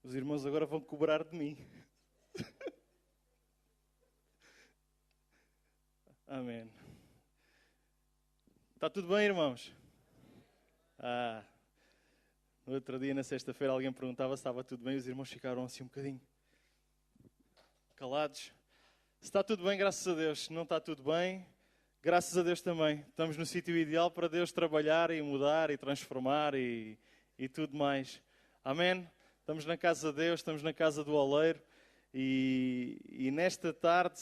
Os irmãos agora vão cobrar de mim. Amém. Está tudo bem, irmãos? No outro dia, na sexta-feira, alguém perguntava se estava tudo bem. Os irmãos ficaram assim um bocadinho calados. Se está tudo bem, graças a Deus. Se não está tudo bem, graças a Deus também. Estamos no sítio ideal para Deus trabalhar e mudar e transformar e tudo mais. Amém? Estamos na casa de Deus, estamos na casa do Oleiro e nesta tarde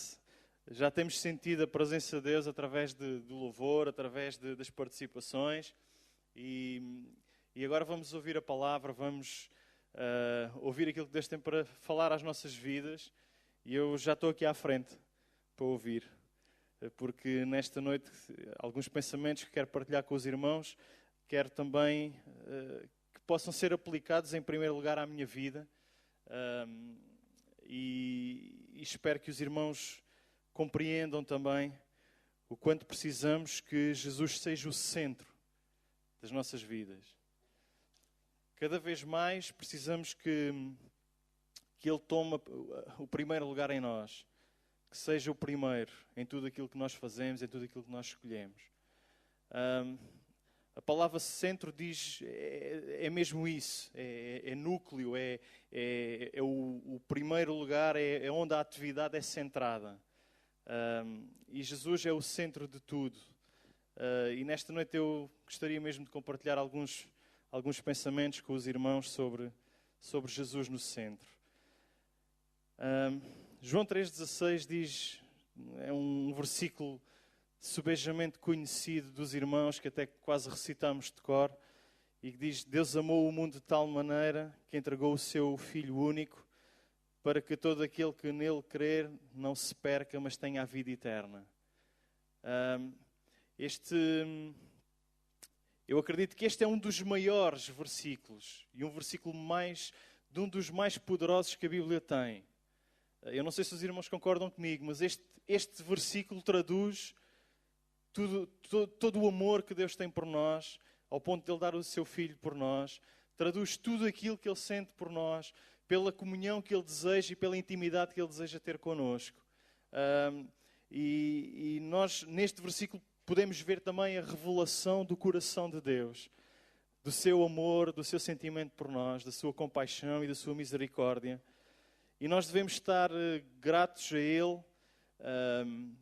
já temos sentido a presença de Deus através do louvor, através das participações e agora vamos ouvir a palavra, vamos ouvir aquilo que Deus tem para falar às nossas vidas e eu já estou aqui à frente para ouvir, porque nesta noite alguns pensamentos que quero partilhar com os irmãos, quero também que possam ser aplicados em primeiro lugar à minha vida e espero que os irmãos compreendam também o quanto precisamos que Jesus seja o centro das nossas vidas. Cada vez mais precisamos que Ele tome o primeiro lugar em nós, que seja o primeiro em tudo aquilo que nós fazemos, em tudo aquilo que nós escolhemos. A palavra centro diz, é mesmo isso, é núcleo, é o primeiro lugar, é onde a atividade é centrada. E Jesus é o centro de tudo. E nesta noite eu gostaria mesmo de compartilhar alguns pensamentos com os irmãos sobre Jesus no centro. João 3,16 diz, é um versículo subejamente conhecido dos irmãos, que até quase recitamos de cor, e que diz: Deus amou o mundo de tal maneira que entregou o seu Filho único, para que todo aquele que nele crer não se perca, mas tenha a vida eterna. Eu acredito que este é um dos maiores versículos, e um versículo de um dos mais poderosos que a Bíblia tem. Eu não sei se os irmãos concordam comigo, mas este versículo traduz todo o amor que Deus tem por nós, ao ponto de Ele dar o seu Filho por nós, traduz tudo aquilo que Ele sente por nós, pela comunhão que Ele deseja e pela intimidade que Ele deseja ter connosco. E nós, neste versículo, podemos ver também a revelação do coração de Deus, do seu amor, do seu sentimento por nós, da sua compaixão e da sua misericórdia. E nós devemos estar gratos a Ele,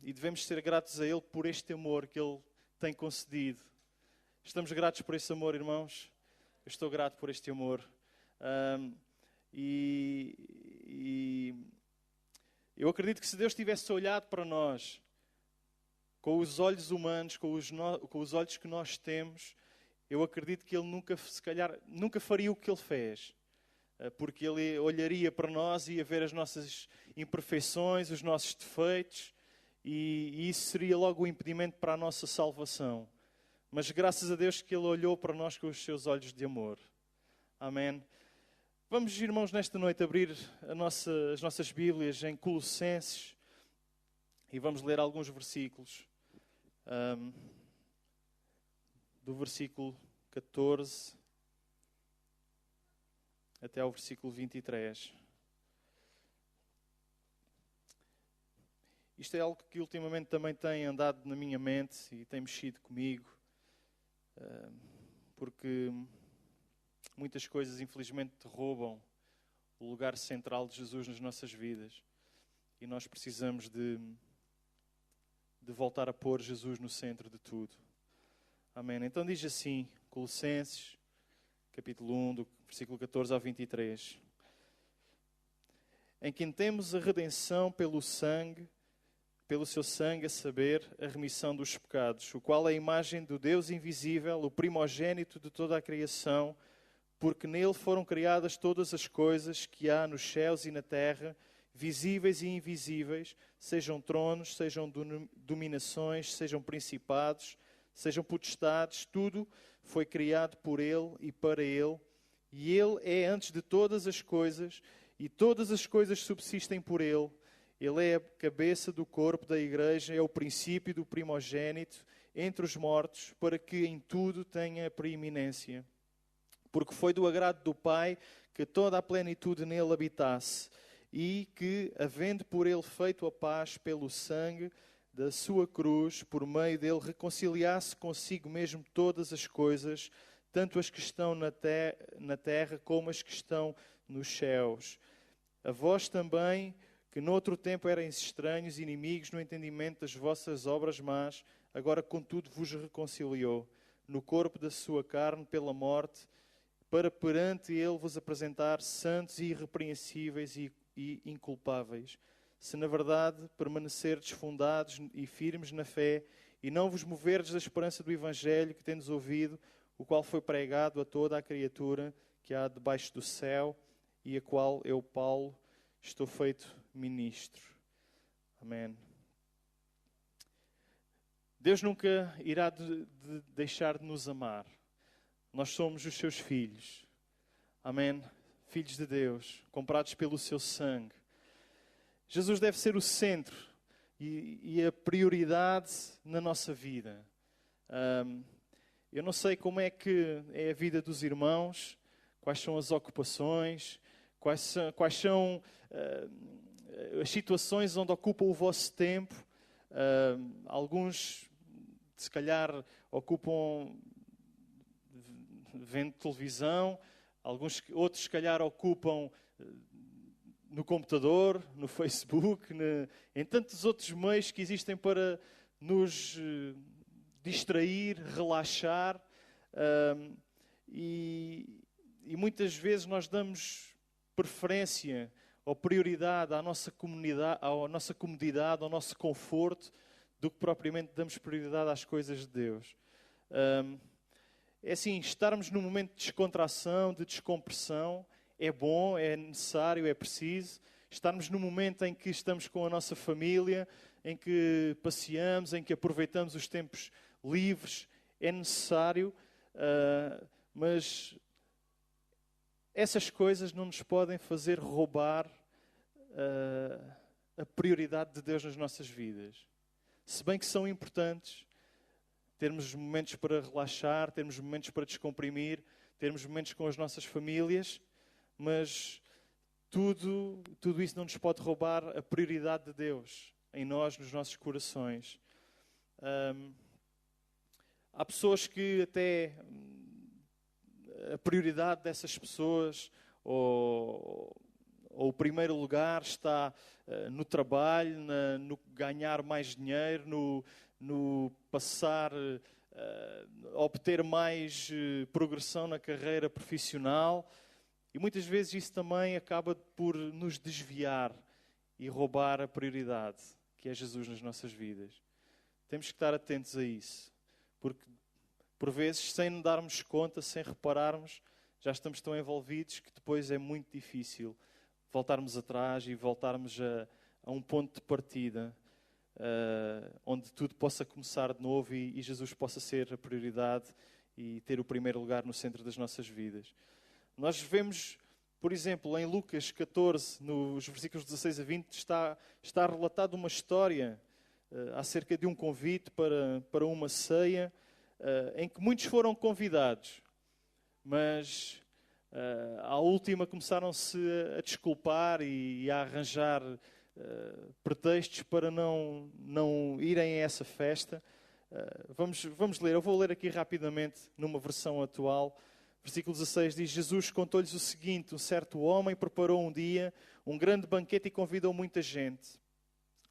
e devemos ser gratos a Ele por este amor que Ele tem concedido. Estamos gratos por esse amor, irmãos? Eu estou grato por este amor. E eu acredito que se Deus tivesse olhado para nós com os olhos humanos, com os olhos que nós temos, eu acredito que Ele nunca faria o que Ele fez. Porque Ele olharia para nós e ia ver as nossas imperfeições, os nossos defeitos, e isso seria logo um impedimento para a nossa salvação. Mas graças a Deus que Ele olhou para nós com os seus olhos de amor. Amém. Vamos, irmãos, nesta noite abrir as nossas Bíblias em Colossenses e vamos ler alguns versículos. Do versículo 14 até ao versículo 23. Isto é algo que ultimamente também tem andado na minha mente e tem mexido comigo, porque muitas coisas infelizmente roubam o lugar central de Jesus nas nossas vidas e nós precisamos de voltar a pôr Jesus no centro de tudo. Amém. Então diz assim, Colossenses, capítulo 1, do versículo 14 ao 23. Em quem temos a redenção pelo seu sangue, a saber, a remissão dos pecados, o qual é a imagem do Deus invisível, o primogênito de toda a criação, porque nele foram criadas todas as coisas que há nos céus e na terra, visíveis e invisíveis, sejam tronos, sejam dominações, sejam principados, sejam potestades, tudo foi criado por Ele e para Ele, e Ele é antes de todas as coisas, e todas as coisas subsistem por Ele. Ele é a cabeça do corpo da igreja, é o princípio do primogênito entre os mortos, para que em tudo tenha preeminência. porque foi do agrado do Pai que toda a plenitude nele habitasse, e que, havendo por ele feito a paz pelo sangue da sua cruz, por meio dele reconciliasse consigo mesmo todas as coisas, tanto as que estão na terra como as que estão nos céus. A vós também, que noutro tempo erais estranhos e inimigos no entendimento das vossas obras más, agora contudo vos reconciliou no corpo da sua carne pela morte, para perante ele vos apresentar santos e irrepreensíveis e inculpáveis. Se na verdade permanecerdes fundados e firmes na fé, e não vos moverdes da esperança do Evangelho que tendes ouvido, o qual foi pregado a toda a criatura que há debaixo do céu, e a qual eu, Paulo, estou feito ministro. Amém. Deus nunca irá deixar de nos amar. Nós somos os seus filhos. Amém. Filhos de Deus, comprados pelo seu sangue. Jesus deve ser o centro e a prioridade na nossa vida. Eu não sei como é que é a vida dos irmãos, quais são as ocupações, quais são as situações onde ocupam o vosso tempo. Alguns, se calhar, ocupam vendo televisão, outros, se calhar, ocupam no computador, no Facebook, em tantos outros meios que existem para nos distrair, relaxar. E muitas vezes nós damos preferência ou prioridade à nossa comodidade, ao nosso conforto, do que propriamente damos prioridade às coisas de Deus. É assim, estarmos num momento de descontração, de descompressão, é bom, é necessário, é preciso. Estarmos num momento em que estamos com a nossa família, em que passeamos, em que aproveitamos os tempos livres, é necessário, mas essas coisas não nos podem fazer roubar a prioridade de Deus nas nossas vidas. Se bem que são importantes, termos momentos para relaxar, termos momentos para descomprimir, termos momentos com as nossas famílias, mas tudo isso não nos pode roubar a prioridade de Deus em nós, nos nossos corações. Há pessoas que até a prioridade dessas pessoas, ou o primeiro lugar está no trabalho, no ganhar mais dinheiro, no passar, obter mais progressão na carreira profissional. E muitas vezes isso também acaba por nos desviar e roubar a prioridade, que é Jesus nas nossas vidas. Temos que estar atentos a isso, porque por vezes, sem nos darmos conta, sem repararmos, já estamos tão envolvidos que depois é muito difícil voltarmos atrás e voltarmos a um ponto de partida, onde tudo possa começar de novo e Jesus possa ser a prioridade e ter o primeiro lugar no centro das nossas vidas. Nós vemos, por exemplo, em Lucas 14, nos versículos 16 a 20, está relatada uma história acerca de um convite para uma ceia, em que muitos foram convidados, mas à última começaram-se a desculpar e a arranjar pretextos para não irem a essa festa. Vamos ler, eu vou ler aqui rapidamente numa versão atual. Versículo 16 diz: Jesus contou-lhes o seguinte: um certo homem preparou um dia um grande banquete e convidou muita gente.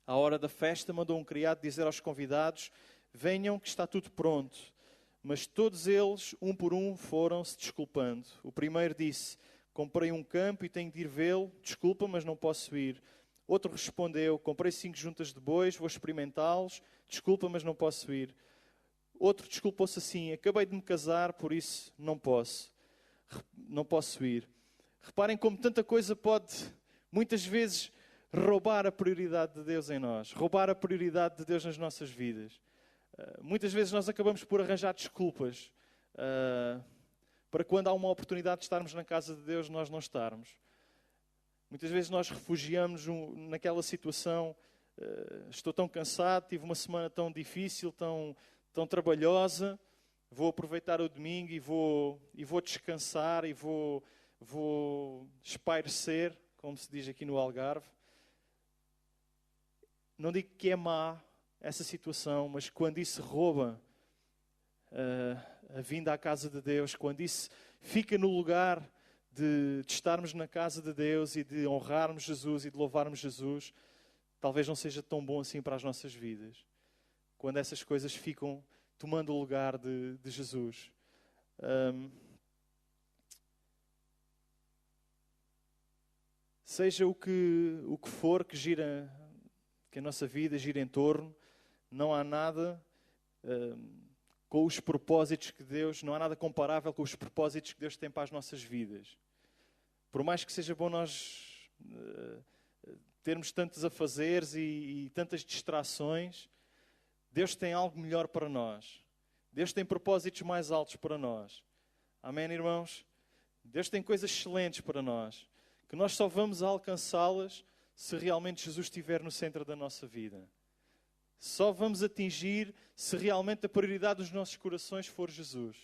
À hora da festa mandou um criado dizer aos convidados: venham que está tudo pronto. Mas todos eles, um por um, foram-se desculpando. O primeiro disse: comprei um campo e tenho de ir vê-lo. Desculpa, mas não posso ir. Outro respondeu: comprei 5 juntas de bois, vou experimentá-los. Desculpa, mas não posso ir. Outro desculpou-se assim: acabei de me casar, por isso não posso ir. Reparem como tanta coisa pode, muitas vezes, roubar a prioridade de Deus em nós. Roubar a prioridade de Deus nas nossas vidas. Muitas vezes nós acabamos por arranjar desculpas para quando há uma oportunidade de estarmos na casa de Deus, nós não estarmos. Muitas vezes nós refugiamos naquela situação: estou tão cansado, tive uma semana tão difícil, tão trabalhosa, vou aproveitar o domingo e vou descansar e vou espairecer, como se diz aqui no Algarve. Não digo que é má essa situação, mas quando isso rouba a vinda à casa de Deus, quando isso fica no lugar de estarmos na casa de Deus e de honrarmos Jesus e de louvarmos Jesus, talvez não seja tão bom assim para as nossas vidas. Quando essas coisas ficam tomando o lugar de Jesus. Seja o que for que a nossa vida gira em torno, não há nada com os propósitos que Deus, não há nada comparável com os propósitos que Deus tem para as nossas vidas. Por mais que seja bom nós termos tantos afazeres e tantas distrações, Deus tem algo melhor para nós. Deus tem propósitos mais altos para nós. Amém, irmãos? Deus tem coisas excelentes para nós, que nós só vamos alcançá-las se realmente Jesus estiver no centro da nossa vida. Só vamos atingir se realmente a prioridade dos nossos corações for Jesus.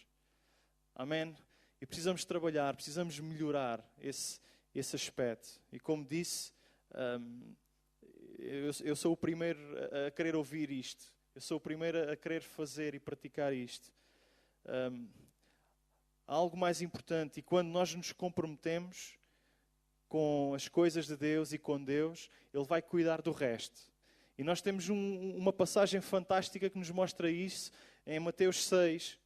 Amém? E precisamos trabalhar, precisamos melhorar esse aspecto. E como disse, eu sou o primeiro a querer ouvir isto. Eu sou o primeiro a querer fazer e praticar isto. Há algo mais importante, e quando nós nos comprometemos com as coisas de Deus e com Deus, Ele vai cuidar do resto. E nós temos uma passagem fantástica que nos mostra isso em Mateus 6,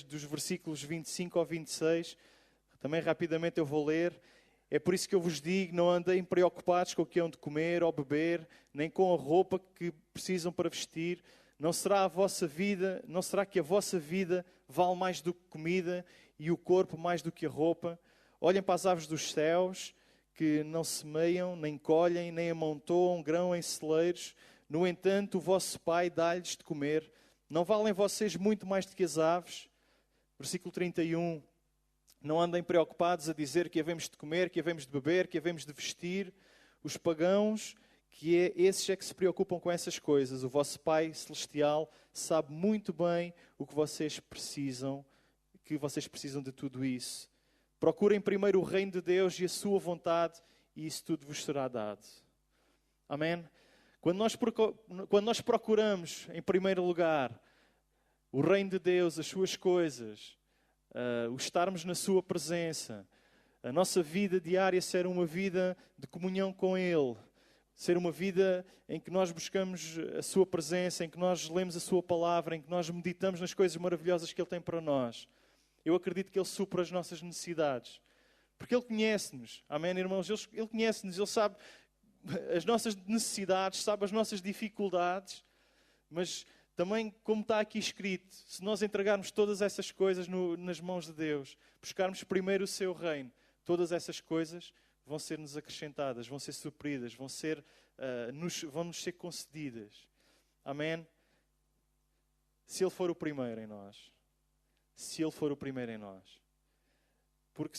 dos versículos 25 ao 26. Também rapidamente eu vou ler. É por isso que eu vos digo, não andem preocupados com o que hão de comer ou beber, nem com a roupa que precisam para vestir. Não será que a vossa vida vale mais do que comida e o corpo mais do que a roupa? Olhem para as aves dos céus, que não semeiam, nem colhem, nem amontoam grão em celeiros. No entanto, o vosso Pai dá-lhes de comer. Não valem vocês muito mais do que as aves? Versículo 31. Não andem preocupados a dizer que havemos de comer, que havemos de beber, que havemos de vestir. Os pagãos, esses é que se preocupam com essas coisas. O vosso Pai Celestial sabe muito bem o que vocês precisam de tudo isso. Procurem primeiro o reino de Deus e a sua vontade, e isso tudo vos será dado. Amém? Quando nós procuramos, em primeiro lugar, o reino de Deus, as suas coisas, o estarmos na sua presença, a nossa vida diária ser uma vida de comunhão com Ele, ser uma vida em que nós buscamos a sua presença, em que nós lemos a sua palavra, em que nós meditamos nas coisas maravilhosas que Ele tem para nós. Eu acredito que Ele supra as nossas necessidades. Porque Ele conhece-nos. Amém, irmãos? Ele conhece-nos, Ele sabe as nossas necessidades, sabe as nossas dificuldades, mas também, como está aqui escrito, se nós entregarmos todas essas coisas nas mãos de Deus, buscarmos primeiro o seu reino, todas essas coisas vão ser-nos acrescentadas, vão ser supridas, vão nos ser concedidas. Amém? Se Ele for o primeiro em nós. Se Ele for o primeiro em nós. Porque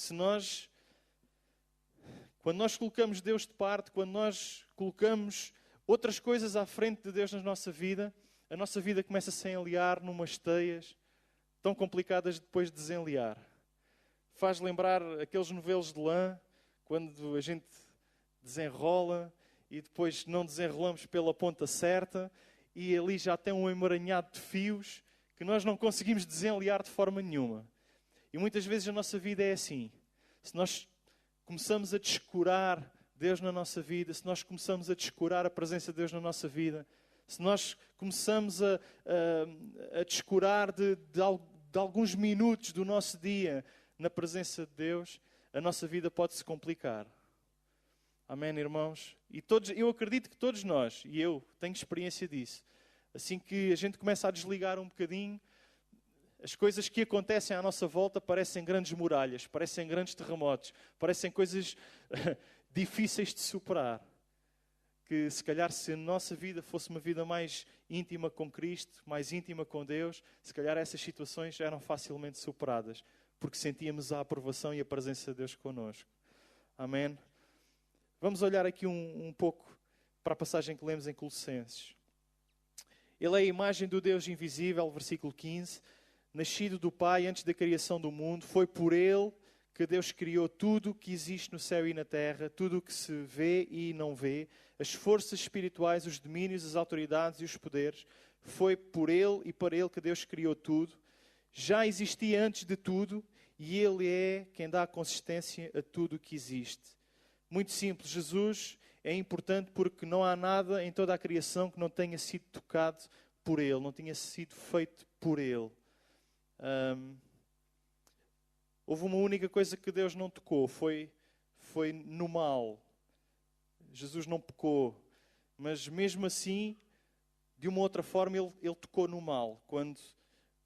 quando nós colocamos Deus de parte, quando nós colocamos outras coisas à frente de Deus na nossa vida, a nossa vida começa a se enliar numas teias tão complicadas depois de desenliar. Faz lembrar aqueles novelos de lã, quando a gente desenrola e depois não desenrolamos pela ponta certa e ali já tem um emaranhado de fios que nós não conseguimos desenliar de forma nenhuma. E muitas vezes a nossa vida é assim. Se nós começamos a descurar Deus na nossa vida, se nós começamos a descurar a presença de Deus na nossa vida, se nós começamos a descurar de alguns minutos do nosso dia na presença de Deus, a nossa vida pode se complicar. Amém, irmãos? E eu acredito que todos nós, e eu tenho experiência disso, assim que a gente começa a desligar um bocadinho, as coisas que acontecem à nossa volta parecem grandes muralhas, parecem grandes terremotos, parecem coisas difíceis de superar. Que se calhar se a nossa vida fosse uma vida mais íntima com Cristo, mais íntima com Deus, se calhar essas situações eram facilmente superadas, porque sentíamos a aprovação e a presença de Deus connosco. Amém? Vamos olhar aqui um pouco para a passagem que lemos em Colossenses. Ele é a imagem do Deus invisível, versículo 15. nascido do Pai antes da criação do mundo. Foi por Ele que Deus criou tudo o que existe no céu e na terra, tudo o que se vê e não vê, as forças espirituais, os domínios, as autoridades e os poderes. Foi por Ele e para Ele que Deus criou tudo. Já existia antes de tudo e Ele é quem dá consistência a tudo o que existe. Muito simples, Jesus é importante porque não há nada em toda a criação que não tenha sido tocado por Ele, não tenha sido feito por Ele. Houve uma única coisa que Deus não tocou, foi no mal. Jesus não pecou, mas mesmo assim, de uma outra forma, ele tocou no mal, quando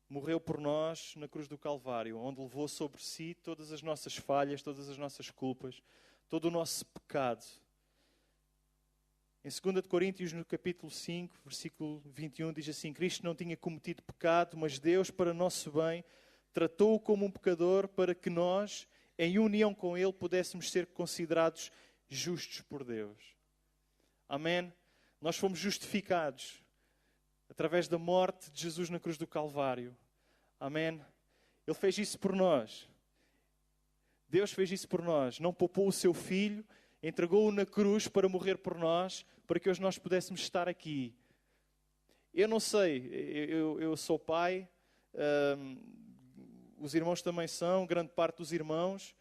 morreu por nós na cruz do Calvário, onde levou sobre si todas as nossas falhas, todas as nossas culpas, todo o nosso pecado. Em 2 Coríntios, no capítulo 5, versículo 21, diz assim: Cristo não tinha cometido pecado, mas Deus, para nosso bem, tratou-o como um pecador para que nós, em união com Ele, pudéssemos ser considerados justos por Deus. Amém? Nós fomos justificados através da morte de Jesus na cruz do Calvário. Amém? Ele fez isso por nós. Deus fez isso por nós. Não poupou o seu Filho, entregou-o na cruz para morrer por nós, para que hoje nós pudéssemos estar aqui. Eu não sei, eu sou pai, os irmãos também são, grande parte dos irmãos.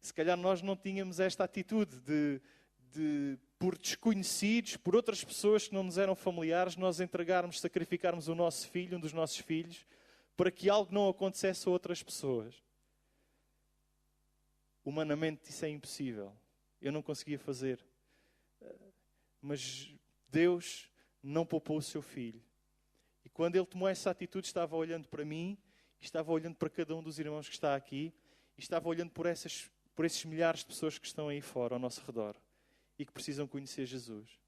Se calhar nós não tínhamos esta atitude de por desconhecidos, por outras pessoas que não nos eram familiares, nós entregarmos, sacrificarmos o nosso filho, um dos nossos filhos, para que algo não acontecesse a outras pessoas. Humanamente isso é impossível. Eu não conseguia fazer. Mas Deus não poupou o seu filho. E quando Ele tomou essa atitude, estava olhando para mim, estava olhando para cada um dos irmãos que está aqui, e estava olhando por esses milhares de pessoas que estão aí fora, ao nosso redor, e que precisam conhecer Jesus.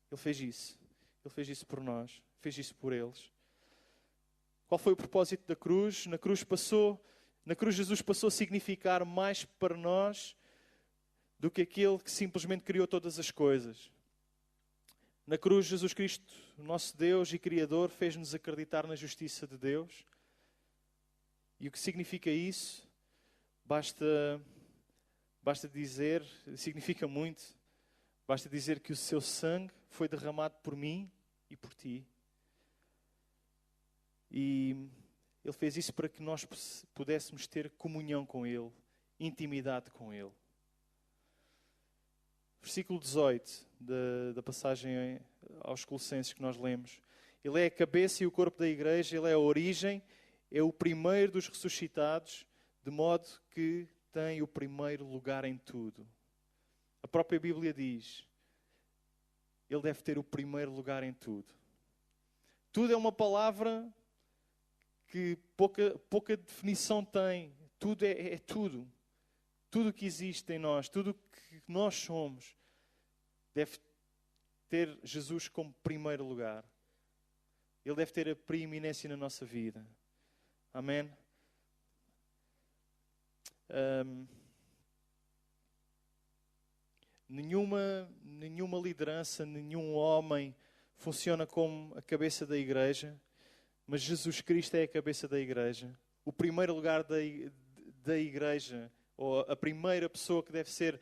Ele fez isso. Ele fez isso por nós. Fez isso por eles. Qual foi o propósito da cruz? Na cruz Jesus passou a significar mais para nós do que aquele que simplesmente criou todas as coisas. Na cruz, Jesus Cristo, o nosso Deus e Criador, fez-nos acreditar na justiça de Deus. E o que significa isso? Basta dizer, significa muito, basta dizer que o seu sangue foi derramado por mim e por ti. E Ele fez isso para que nós pudéssemos ter comunhão com Ele, intimidade com Ele. Versículo 18 da passagem aos Colossenses que nós lemos. Ele é a cabeça e o corpo da igreja, Ele é a origem, é o primeiro dos ressuscitados, de modo que tem o primeiro lugar em tudo. A própria Bíblia diz, Ele deve ter o primeiro lugar em tudo. Tudo é uma palavra que pouca definição tem. Tudo é tudo. Tudo que existe em nós, tudo que nós somos, deve ter Jesus como primeiro lugar. Ele deve ter a preeminência na nossa vida. Amém? Nenhuma liderança, nenhum homem funciona como a cabeça da igreja, mas Jesus Cristo é a cabeça da igreja. O primeiro lugar da igreja, ou a primeira pessoa que deve ser,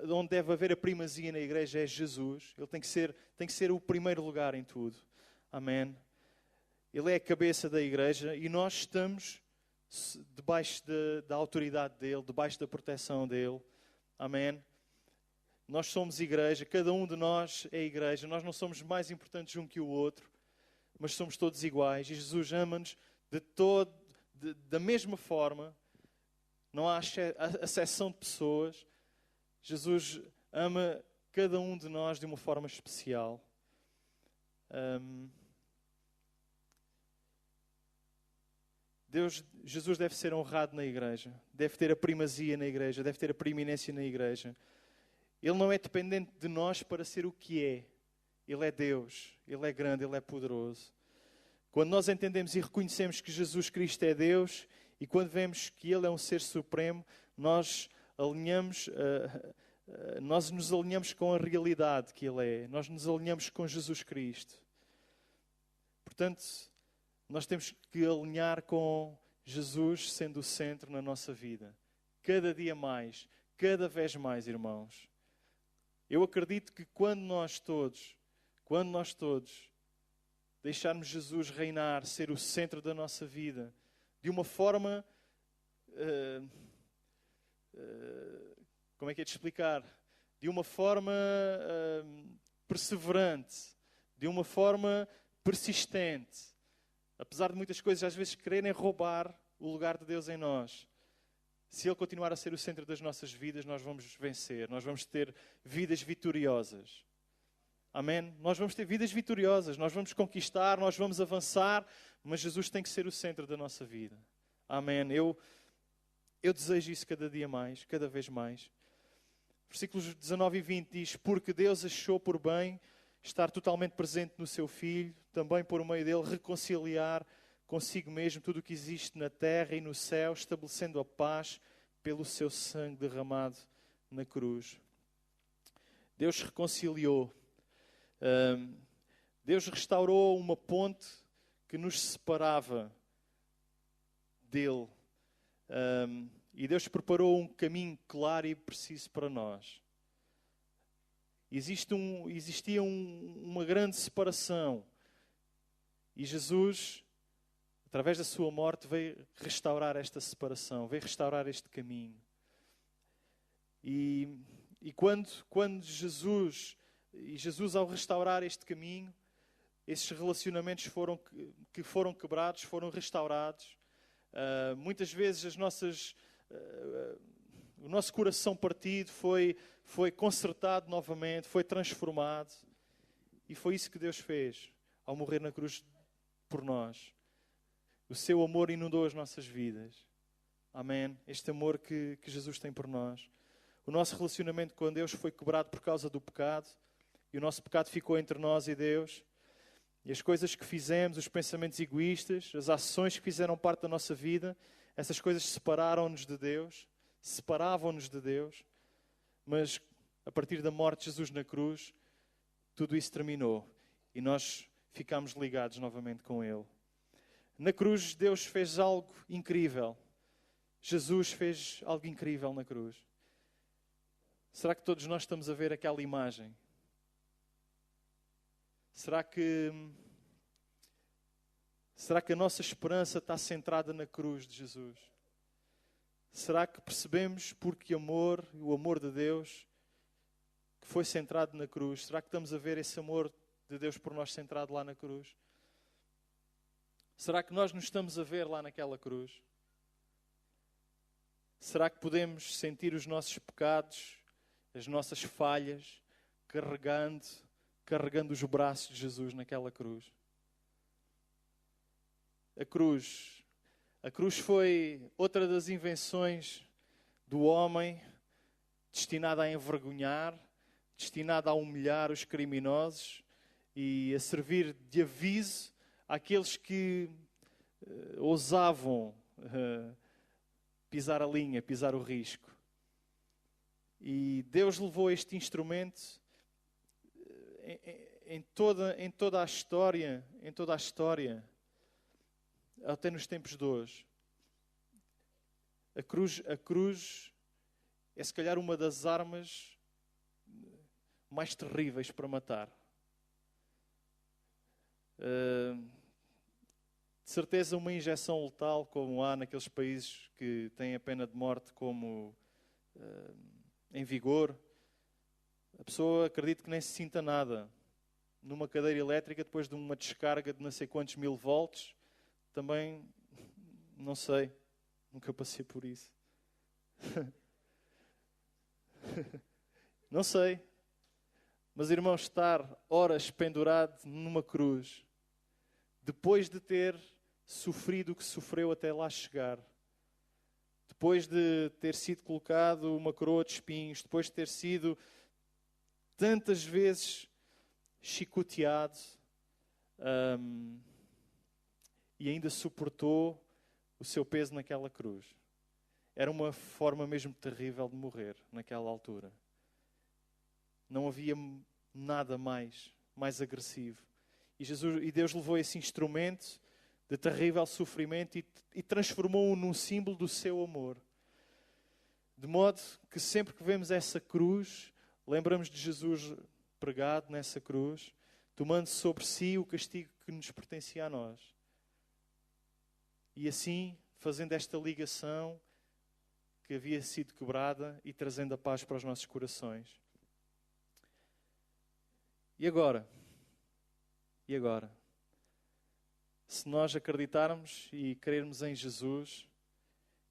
onde deve haver a primazia na igreja é Jesus. Ele tem que ser o primeiro lugar em tudo. Amém? Ele é a cabeça da igreja e nós estamos debaixo da autoridade dele, debaixo da proteção dele. Amém? Nós somos igreja, cada um de nós é igreja. Nós não somos mais importantes um que o outro, mas somos todos iguais. E Jesus ama-nos da mesma forma. Não há exceção de pessoas. Jesus ama cada um de nós de uma forma especial. Jesus deve ser honrado na igreja, deve ter a primazia na igreja, deve ter a preeminência na igreja. Ele não é dependente de nós para ser o que é. Ele é Deus, Ele é grande, Ele é poderoso. Quando nós entendemos e reconhecemos que Jesus Cristo é Deus e quando vemos que Ele é um ser supremo, nós nos alinhamos com a realidade que Ele é. Nós nos alinhamos com Jesus Cristo. Portanto, nós temos que alinhar com Jesus sendo o centro na nossa vida. Cada dia mais, cada vez mais, irmãos. Eu acredito que quando nós todos deixarmos Jesus reinar, ser o centro da nossa vida, de uma forma, como é que é de explicar? De uma forma perseverante, de uma forma persistente, apesar de muitas coisas às vezes quererem roubar o lugar de Deus em nós. Se Ele continuar a ser o centro das nossas vidas, nós vamos vencer, nós vamos ter vidas vitoriosas. Amém? Nós vamos ter vidas vitoriosas, nós vamos conquistar, nós vamos avançar, mas Jesus tem que ser o centro da nossa vida. Amém? Eu desejo isso cada dia mais, cada vez mais. Versículos 19 e 20 diz: porque Deus achou por bem estar totalmente presente no seu Filho, também por meio dele reconciliar consigo mesmo tudo o que existe na terra e no céu, estabelecendo a paz pelo seu sangue derramado na cruz. Deus reconciliou. Deus restaurou uma ponte que nos separava dele. E Deus preparou um caminho claro e preciso para nós. Existia uma grande separação. E Jesus, através da sua morte, veio restaurar esta separação, veio restaurar este caminho. E quando Jesus, ao restaurar este caminho, esses relacionamentos que foram quebrados, foram restaurados. Muitas vezes o nosso coração partido foi consertado novamente, foi transformado. E foi isso que Deus fez ao morrer na cruz por nós. O seu amor inundou as nossas vidas. Amém? Este amor que Jesus tem por nós. O nosso relacionamento com Deus foi quebrado por causa do pecado. E o nosso pecado ficou entre nós e Deus. E as coisas que fizemos, os pensamentos egoístas, as ações que fizeram parte da nossa vida, essas coisas separaram-nos de Deus, separavam-nos de Deus. Mas a partir da morte de Jesus na cruz, tudo isso terminou. E nós ficámos ligados novamente com Ele. Na cruz, Deus fez algo incrível. Jesus fez algo incrível na cruz. Será que todos nós estamos a ver aquela imagem? Será que a nossa esperança está centrada na cruz de Jesus? Será que percebemos o amor de Deus que foi centrado na cruz? Será que estamos a ver esse amor de Deus por nós centrado lá na cruz? Será que nós nos estamos a ver lá naquela cruz? Será que podemos sentir os nossos pecados, as nossas falhas, carregando os braços de Jesus naquela cruz? A cruz foi outra das invenções do homem, destinada a envergonhar, destinada a humilhar os criminosos e a servir de aviso àqueles que ousavam pisar a linha, pisar o risco. E Deus levou este instrumento em toda a história, até nos tempos de hoje. A cruz é se calhar uma das armas mais terríveis para matar. De certeza uma injeção letal, como há naqueles países que têm a pena de morte como em vigor, a pessoa acredita que nem se sinta nada. Numa cadeira elétrica, depois de uma descarga de não sei quantos 1000 volts, também, não sei, nunca passei por isso. Não sei. Mas, irmão, estar horas pendurado numa cruz, depois de ter sofrido o que sofreu até lá chegar, depois de ter sido colocado uma coroa de espinhos, depois de ter sido tantas vezes chicoteado, e ainda suportou o seu peso naquela cruz. Era uma forma mesmo terrível de morrer naquela altura. Não havia nada mais agressivo. E Deus levou esse instrumento de terrível sofrimento e transformou-o num símbolo do seu amor. De modo que sempre que vemos essa cruz, lembramos de Jesus pregado nessa cruz, tomando sobre si o castigo que nos pertencia a nós. E assim, fazendo esta ligação que havia sido quebrada e trazendo a paz para os nossos corações. E agora? Se nós acreditarmos e crermos em Jesus,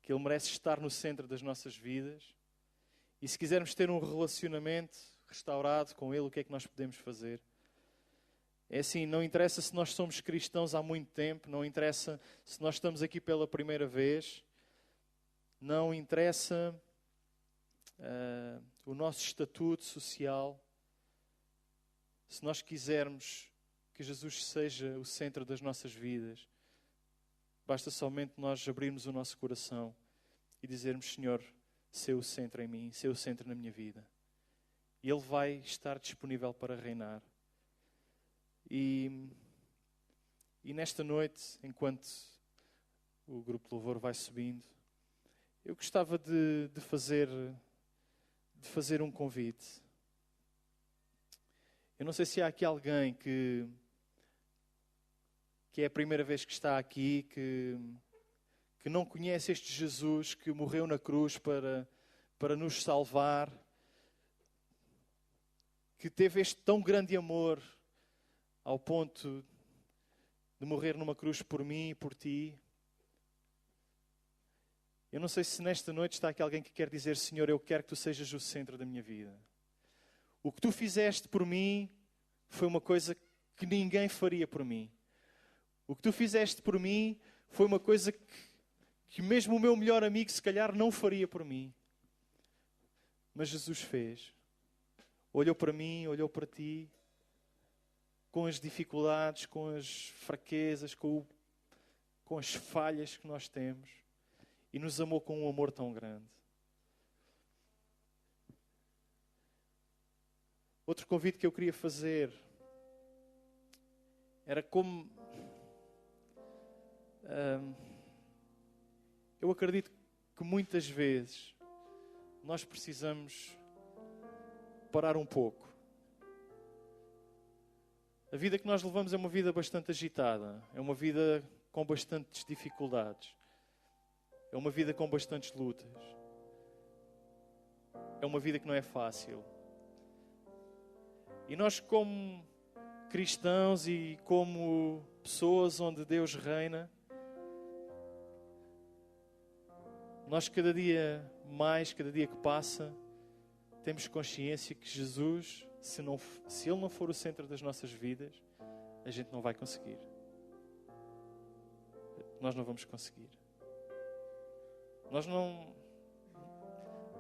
que Ele merece estar no centro das nossas vidas, e se quisermos ter um relacionamento restaurado com Ele, o que é que nós podemos fazer? É assim, não interessa se nós somos cristãos há muito tempo, não interessa se nós estamos aqui pela primeira vez, não interessa o nosso estatuto social. Se nós quisermos que Jesus seja o centro das nossas vidas, basta somente nós abrirmos o nosso coração e dizermos: Senhor, sê o centro em mim, sê o centro na minha vida. E Ele vai estar disponível para reinar. E nesta noite, enquanto o grupo de louvor vai subindo, eu gostava de fazer um convite. Eu não sei se há aqui alguém que é a primeira vez que está aqui, que não conhece este Jesus que morreu na cruz para nos salvar, que teve este tão grande amor ao ponto de morrer numa cruz por mim e por ti. Eu não sei se nesta noite está aqui alguém que quer dizer: Senhor, eu quero que Tu sejas o centro da minha vida. O que Tu fizeste por mim foi uma coisa que ninguém faria por mim. O que Tu fizeste por mim foi uma coisa que mesmo o meu melhor amigo se calhar não faria por mim. Mas Jesus fez. Olhou para mim, olhou para ti, com as dificuldades, com as fraquezas, com as falhas que nós temos, e nos amou com um amor tão grande. Outro convite que eu queria fazer era como... eu acredito que muitas vezes nós precisamos parar um pouco. A vida que nós levamos é uma vida bastante agitada, é uma vida com bastantes dificuldades, é uma vida com bastantes lutas, é uma vida que não é fácil. E nós, como cristãos e como pessoas onde Deus reina, nós cada dia mais, cada dia que passa, temos consciência que Jesus, se Ele não for o centro das nossas vidas, a gente não vai conseguir. Nós não vamos conseguir.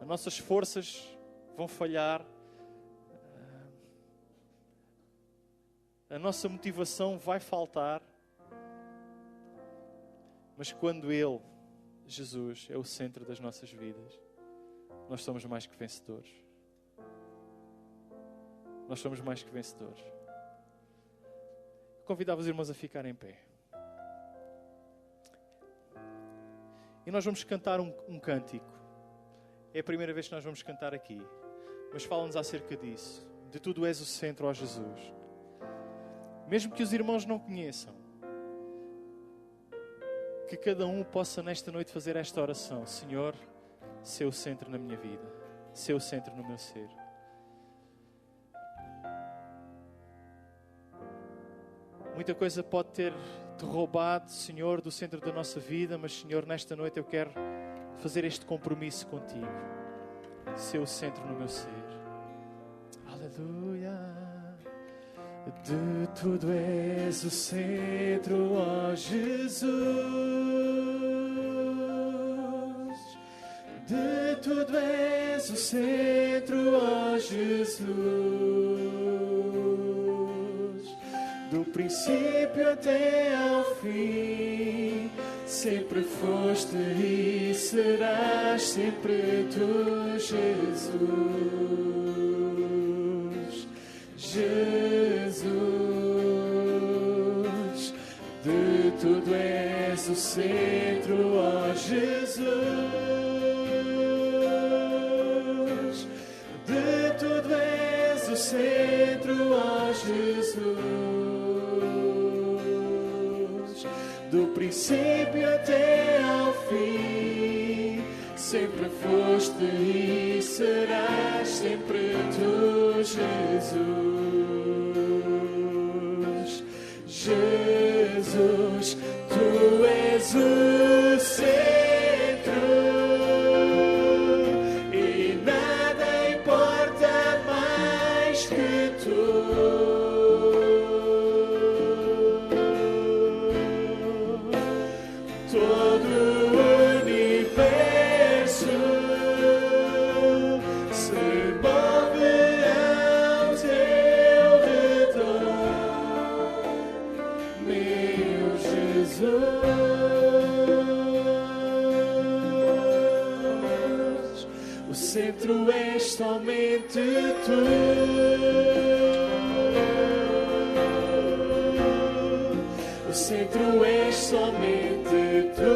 As nossas forças vão falhar. A nossa motivação vai faltar. Mas quando Ele, Jesus, é o centro das nossas vidas, nós somos mais que vencedores. Nós somos mais que vencedores. Convidava os irmãos a ficar em pé. E nós vamos cantar um cântico. É a primeira vez que nós vamos cantar aqui. Mas fala-nos acerca disso. De tudo és o centro, ó Jesus. Mesmo que os irmãos não conheçam, que cada um possa nesta noite fazer esta oração: Senhor, sê o centro na minha vida, sê o centro no meu ser. Muita coisa pode ter-te roubado, Senhor, do centro da nossa vida, mas, Senhor, nesta noite eu quero fazer este compromisso contigo. Sê o centro no meu ser. Aleluia. De tudo és o centro, ó Jesus. De tudo és o centro, ó Jesus. Do princípio até ao fim, sempre foste e serás sempre tu, Jesus. Jesus. Tu és o centro, ó Jesus. De tudo és o centro, ó Jesus. Do princípio até ao fim, sempre foste e serás sempre tu, Jesus. Jesus, tu és o centro e nada importa mais que tu. Todo o universo se move ao teu redor, meu Jesus. O centro és somente tu. O centro és somente tu.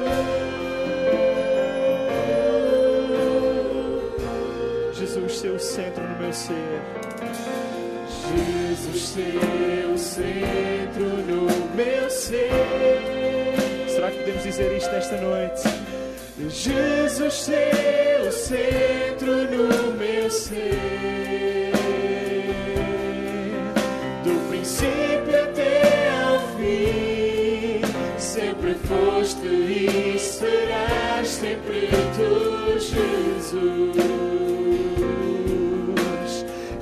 Jesus, ser o centro no meu ser. Jesus, ser o centro no meu ser. Será que podemos dizer isto esta noite? Jesus, ser o centro no meu ser. Do princípio até ao fim, sempre foste e serás sempre tu, Jesus.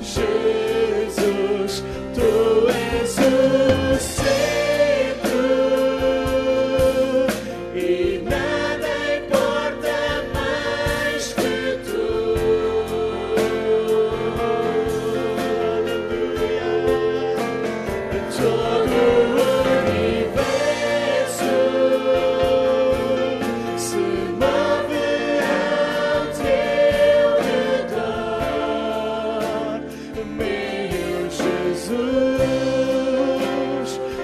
Jesus, tu és o centro e nada importa mais que tu. Todo o universo se move ao teu redor, meu Jesus.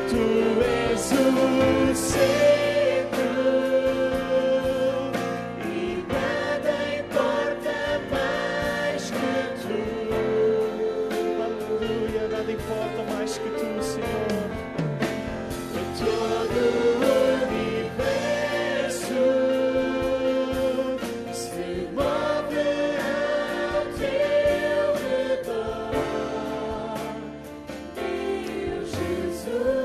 Tu és o centro e nada importa mais que tu. Aleluia, nada importa mais que tu, Senhor. Todo o universo se move ao teu redor, meu Jesus.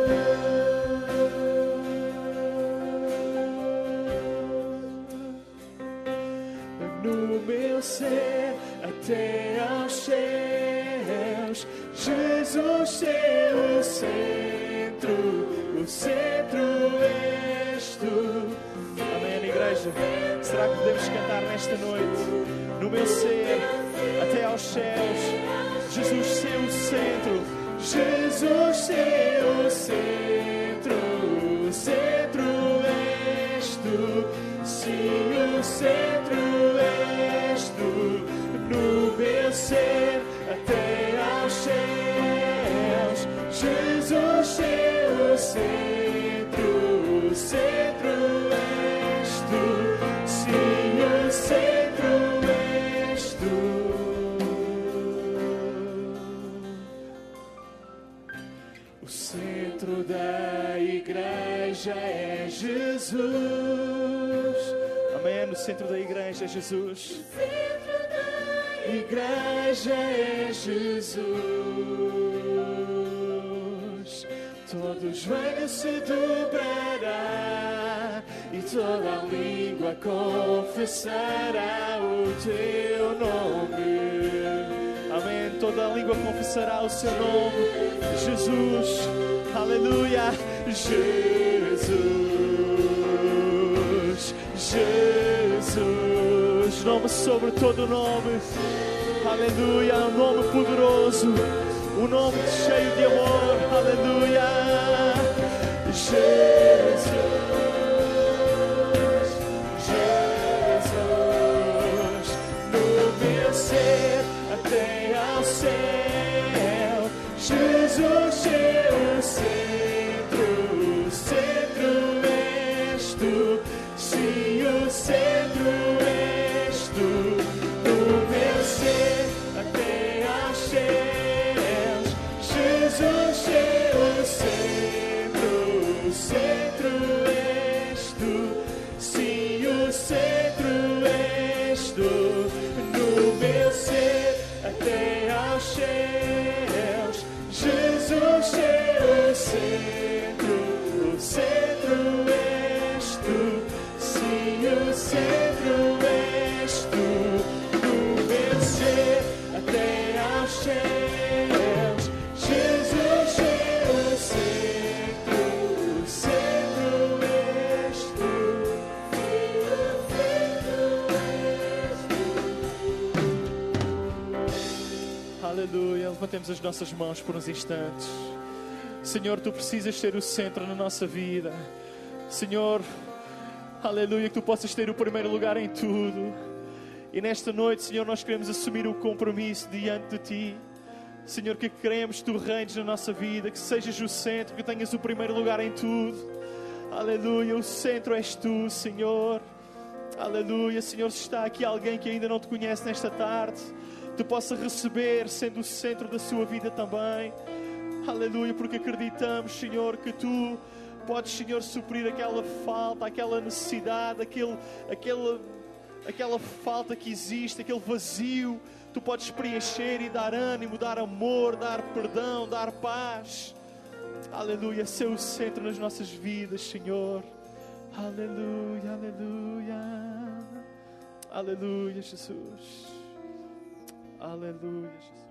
No meu ser até aos céus, Jesus, seu centro, o centro és tu. Amém, igreja? Será que podemos cantar nesta noite? No meu ser até aos céus, Jesus, seu centro. Jesus, seu centro, o centro és tu. Sim, o centro és tu. No meu ser até aos céus, Jesus, seu centro, o centro és tu. Sim, o centro és tu. O centro da igreja é Jesus. Amém. No centro da igreja é Jesus. Igreja é Jesus. Todo joelho se dobrará e toda língua confessará o teu nome. Amém. Toda língua confessará o seu nome, Jesus. Aleluia. Jesus, Jesus, nome sobre todo nome. Aleluia, um nome poderoso, um nome cheio de amor. Aleluia. Jesus, Jesus, no meu ser até ao céu, Jesus, seu centro, o centro é levantemos as nossas mãos por uns instantes. Senhor, Tu precisas ser o centro na nossa vida. Senhor, aleluia, que Tu possas ter o primeiro lugar em tudo. E nesta noite, Senhor, nós queremos assumir o compromisso diante de Ti. Senhor, que queremos que Tu reines na nossa vida, que sejas o centro, que tenhas o primeiro lugar em tudo. Aleluia, o centro és Tu, Senhor. Aleluia, Senhor, se está aqui alguém que ainda não Te conhece nesta tarde, Tu possa receber sendo o centro da sua vida também. Aleluia, porque acreditamos, Senhor, que Tu podes, Senhor, suprir aquela falta, aquela necessidade, aquela falta que existe, aquele vazio. Tu podes preencher e dar ânimo, dar amor, dar perdão, dar paz. Aleluia, ser o centro nas nossas vidas, Senhor. Aleluia, aleluia. Aleluia, Jesus. Aleluia, Jesus.